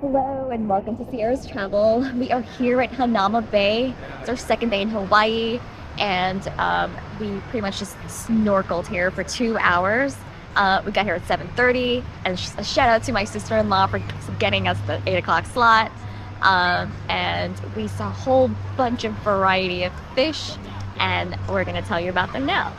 Hello and welcome to Sierra's Travel. We are here at Hunama Bay. It's our second day in Hawaii, and we pretty much just snorkeled here for 2 hours. We got here at 7:30, and just a shout out to my sister-in-law for getting us the 8 o'clock slot. And we saw a whole bunch of variety of fish, and we're going to tell you about them now.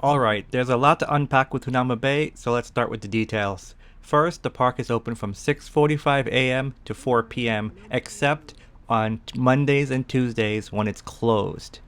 Alright, there's a lot to unpack with Hunama Bay, so let's start with the details. First, the park is open from 6:45 a.m. to 4 p.m. except on Mondays and Tuesdays when it's closed.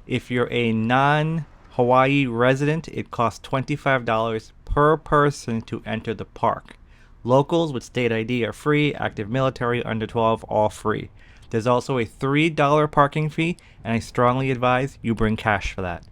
If you're a non-Hawaii resident, it costs $25 per person to enter the park. Locals with state ID are free, active military under 12 all free. There's also a $3 parking fee, and I strongly advise you bring cash for that.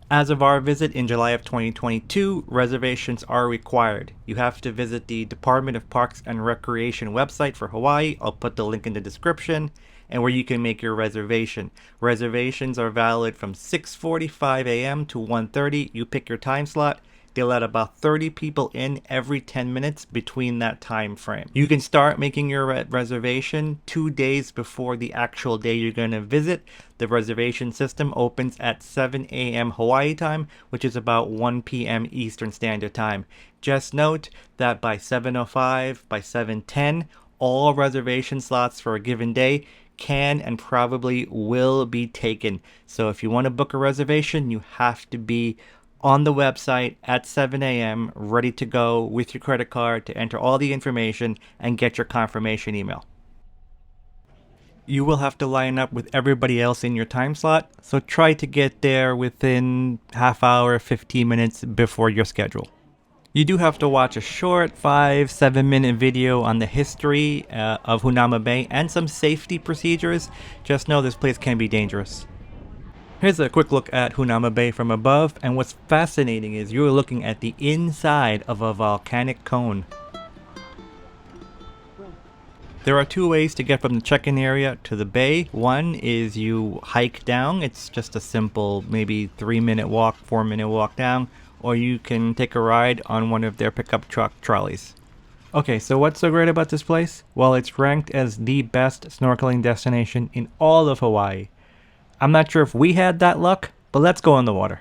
As of our visit in July of 2022, reservations are required. You have to visit the Department of Parks and Recreation website for Hawaii. I'll put the link in the description, and where you can make your reservation. Reservations are valid from 6:45 a.m. to 1:30. You pick your time slot. They let about 30 people in every 10 minutes between that time frame. You can start making your reservation 2 days before the actual day you're going to visit. The reservation system opens at 7 a.m. Hawaii time, which is about 1 p.m. Eastern Standard Time. Just note that by 7:05, by 7:10, all reservation slots for a given day can and probably will be taken. So if you want to book a reservation, you have to be on the website at 7 a.m. ready to go with your credit card to enter all the information and get your confirmation email. You will have to line up with everybody else in your time slot, so try to get there within half hour, 15 minutes before your schedule. You do have to watch a short 5-7 minute video on the history of Hunama Bay and some safety procedures. Just know this place can be dangerous. Here's a quick look at Hunama Bay from above, and what's fascinating is you're looking at the inside of a volcanic cone. There are two ways to get from the check-in area to the bay. One is you hike down. It's just a simple maybe 3-minute walk, 4-minute walk down, or you can take a ride on one of their pickup truck trolleys. Okay, so what's so great about this place? Well, it's ranked as the best snorkeling destination in all of Hawaii. I'm not sure if we had that luck, but let's go in the water.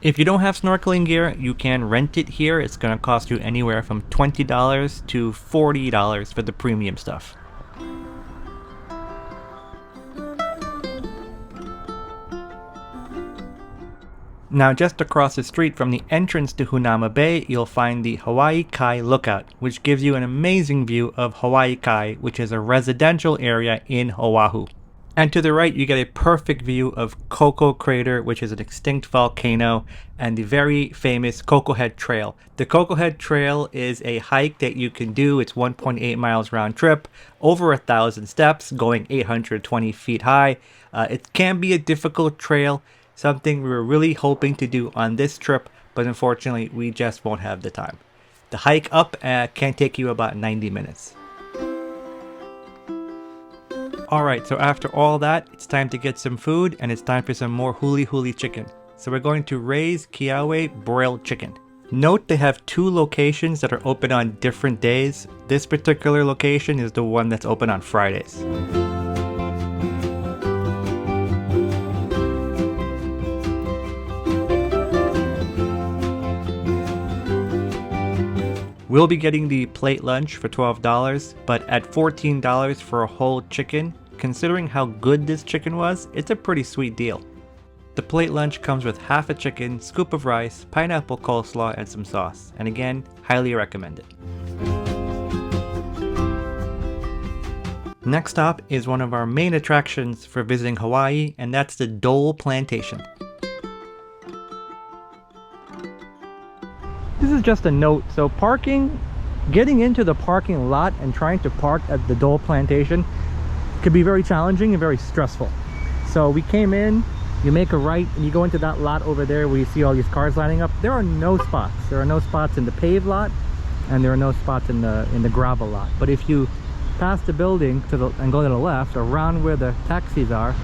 If you don't have snorkeling gear, you can rent it here. It's going to cost you anywhere from $20 to $40 for the premium stuff. Now just across the street from the entrance to Hunama Bay, you'll find the Hawai'i Kai Lookout, which gives you an amazing view of Hawai'i Kai, which is a residential area in Oahu. And to the right, you get a perfect view of Koko Crater, which is an extinct volcano, and the very famous Koko Head Trail. The Koko Head Trail is a hike that you can do. It's 1.8 miles round trip, over 1,000 steps, going 820 feet high. It can be a difficult trail, something we were really hoping to do on this trip, but unfortunately, we just won't have the time. The hike up can take you about 90 minutes. Alright, so after all that, it's time to get some food and it's time for some more huli huli chicken. So we're going to raise Kiawe broiled chicken. Note they have 2 locations that are open on different days. This particular location is the one that's open on Fridays. We'll be getting the plate lunch for $12, but at $14 for a whole chicken, considering how good this chicken was, it's a pretty sweet deal. The plate lunch comes with half a chicken, scoop of rice, pineapple coleslaw, and some sauce. And again, highly recommend it. Next stop is one of our main attractions for visiting Hawaii, and that's the Dole Plantation. This is just a note, so getting into the parking lot and trying to park at the Dole Plantation could be very challenging and very stressful. So we came in, you make a right and you go into that lot over there where you see all these cars lining up. There are no spots. There are no spots in the paved lot and there are no spots in the gravel lot. But if you pass the building and go to the left, around where the taxis are,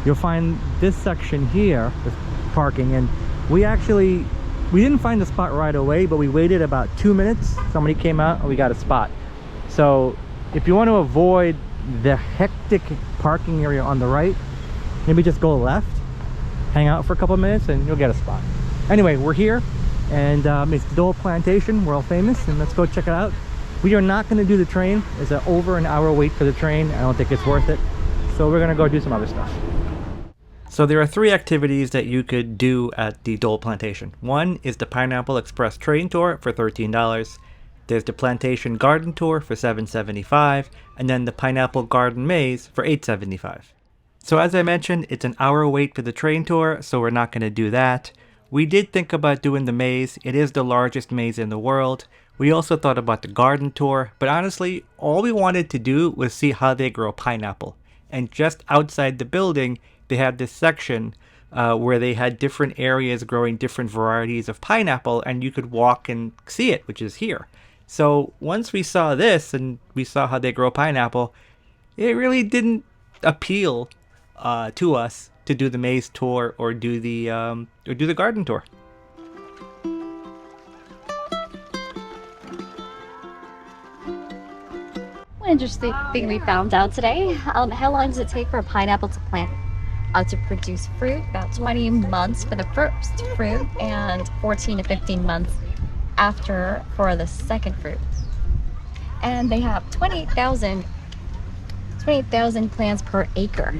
you'll find this section here, this parking, and we didn't find the spot right away, but we waited about 2 minutes. Somebody came out and we got a spot. So if you want to avoid the hectic parking area on the right, maybe just go left, hang out for a couple of minutes, and you'll get a spot. Anyway, we're here, and it's Dole Plantation, world famous, and let's go check it out. We are not going to do the train. It's over an hour wait for the train. I don't think it's worth it. So we're going to go do some other stuff. So there are 3 activities that you could do at the Dole Plantation. One is the Pineapple Express train tour for $13. There's the Plantation Garden tour for $7.75, and then the Pineapple Garden Maze for $8.75. So as I mentioned, it's an hour wait for the train tour, so we're not going to do that. We did think about doing the maze. It is the largest maze in the world. We also thought about the garden tour, but honestly, all we wanted to do was see how they grow pineapple. And just outside the building, they had this section where they had different areas growing different varieties of pineapple, and you could walk and see it, which is here. So once we saw this and we saw how they grow pineapple, it really didn't appeal to us to do the maze tour or do the garden tour. One interesting thing we found out today: how long does it take for a pineapple to plant? To produce fruit, about 20 months for the first fruit and 14 to 15 months after for the second fruit. And they have 28,000 plants per acre.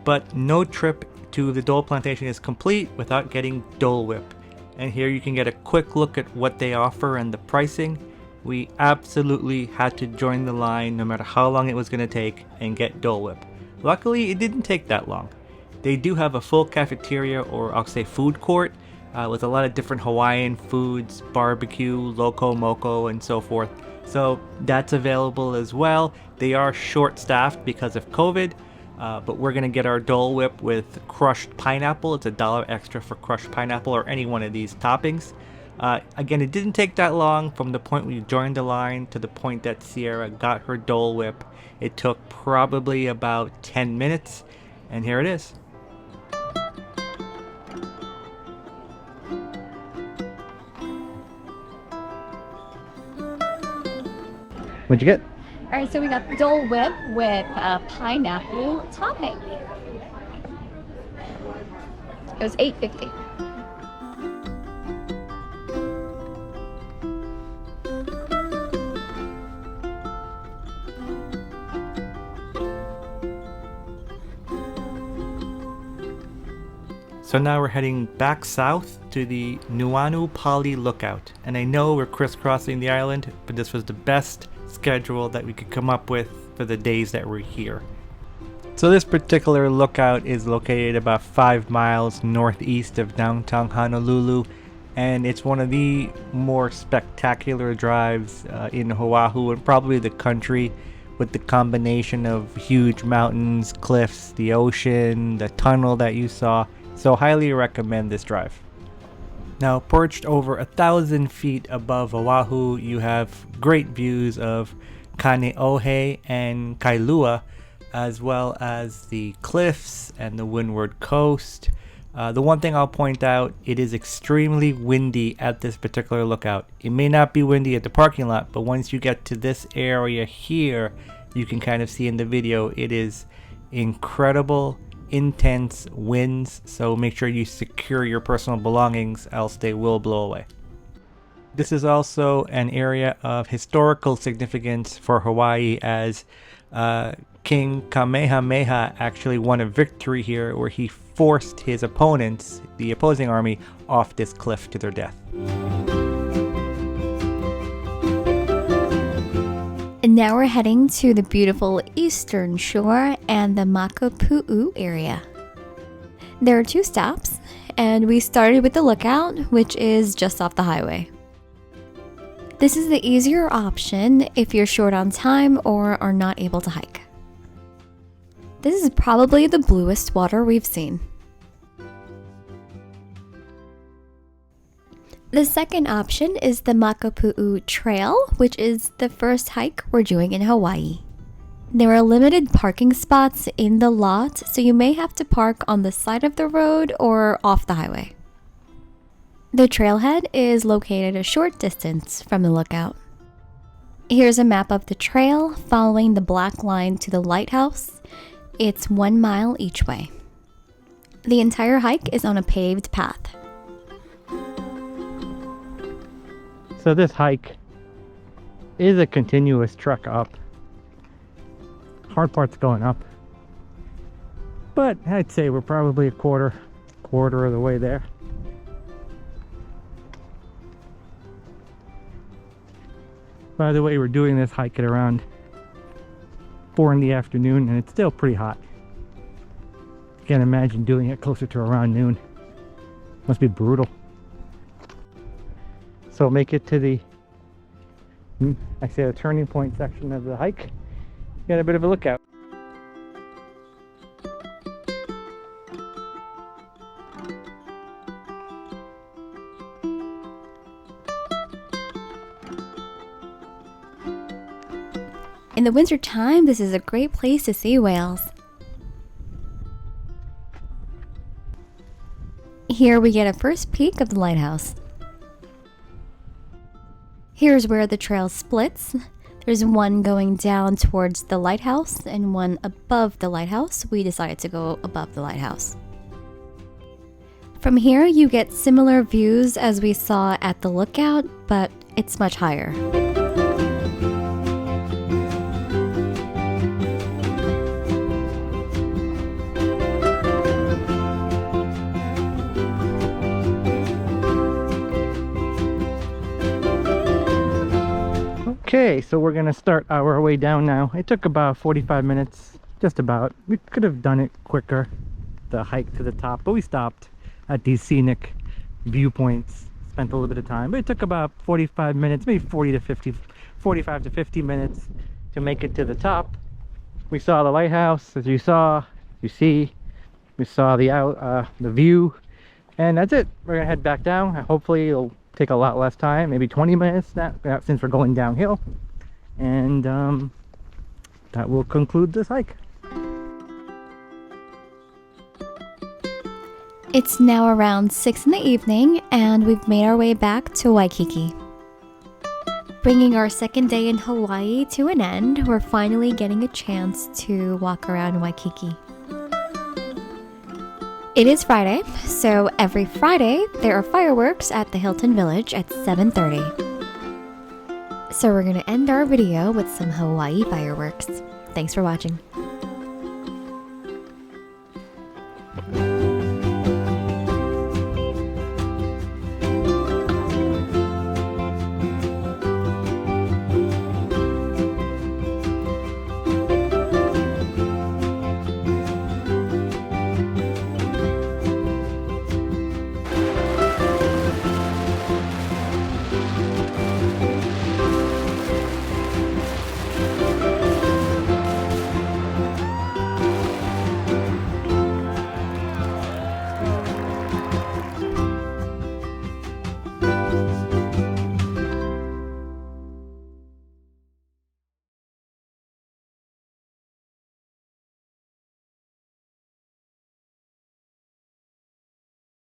But no trip to the Dole Plantation is complete without getting Dole Whip. And here you can get a quick look at what they offer and the pricing. We absolutely had to join the line no matter how long it was going to take and get Dole Whip. Luckily, it didn't take that long. They do have a full cafeteria, or I'll say food court, with a lot of different Hawaiian foods, barbecue, loco moco, and so forth. So that's available as well. They are short-staffed because of COVID, but we're going to get our Dole Whip with crushed pineapple. It's $1 extra for crushed pineapple or any one of these toppings. Again, it didn't take that long from the point we joined the line to the point that Sierra got her Dole Whip. It took probably about 10 minutes, and here it is. What'd you get? All right, so we got Dole Whip with pineapple topping. It was $8.50. So now we're heading back south to the Nuuanu Makapuu Lookout. And I know we're crisscrossing the island, but this was the best schedule that we could come up with for the days that we're here. So this particular lookout is located about 5 miles northeast of downtown Honolulu, and it's one of the more spectacular drives in Oahu and probably the country, with the combination of huge mountains, cliffs, the ocean, the tunnel that you saw. So highly recommend this drive. Now, perched over 1,000 feet above Oahu, you have great views of Kaneohe and Kailua, as well as the cliffs and the windward coast. The one thing I'll point out, it is extremely windy at this particular lookout. It may not be windy at the parking lot, but once you get to this area here, you can kind of see in the video, it is incredible, intense winds. So make sure you secure your personal belongings, else they will blow away. This is also an area of historical significance for Hawaii, as King Kamehameha actually won a victory here where he forced his opponents, the opposing army, off this cliff to their death. And now we're heading to the beautiful eastern shore and the Makapuu area. There are 2 stops, and we started with the lookout, which is just off the highway. This is the easier option if you're short on time or are not able to hike. This is probably the bluest water we've seen. The second option is the Makapuu Trail, which is the first hike we're doing in Hawaii. There are limited parking spots in the lot, so you may have to park on the side of the road or off the highway. The trailhead is located a short distance from the lookout. Here's a map of the trail following the black line to the lighthouse. It's 1 mile each way. The entire hike is on a paved path. So this hike is a continuous trek up. Hard part's going up, but I'd say we're probably a quarter of the way there. By the way, we're doing this hike at around 4 in the afternoon, and it's still pretty hot. Can't imagine doing it closer to around noon. Must be brutal. So make it to the, I say, the turning point section of the hike. Get a bit of a lookout. In the winter time, this is a great place to see whales. Here we get a first peek of the lighthouse. Here's where the trail splits. There's one going down towards the lighthouse and one above the lighthouse. We decided to go above the lighthouse. From here, you get similar views as we saw at the lookout, but it's much higher. Okay, so we're gonna start our way down now. It took about 45 minutes, just about. We could have done it quicker, the hike to the top, but we stopped at these scenic viewpoints, spent a little bit of time, but it took about 45 minutes, maybe 45 to 50 minutes to make it to the top. We saw the lighthouse, as you saw, we saw the view, and that's it. We're gonna head back down. Hopefully it'll take a lot less time, maybe 20 minutes now, since we're going downhill, and that will conclude this hike. It's now around 6 in the evening, and we've made our way back to Waikiki. Bringing our second day in Hawaii to an end, we're finally getting a chance to walk around Waikiki. It is Friday, so every Friday there are fireworks at the Hilton Village at 7:30. So we're going to end our video with some Hawaii fireworks. Thanks for watching.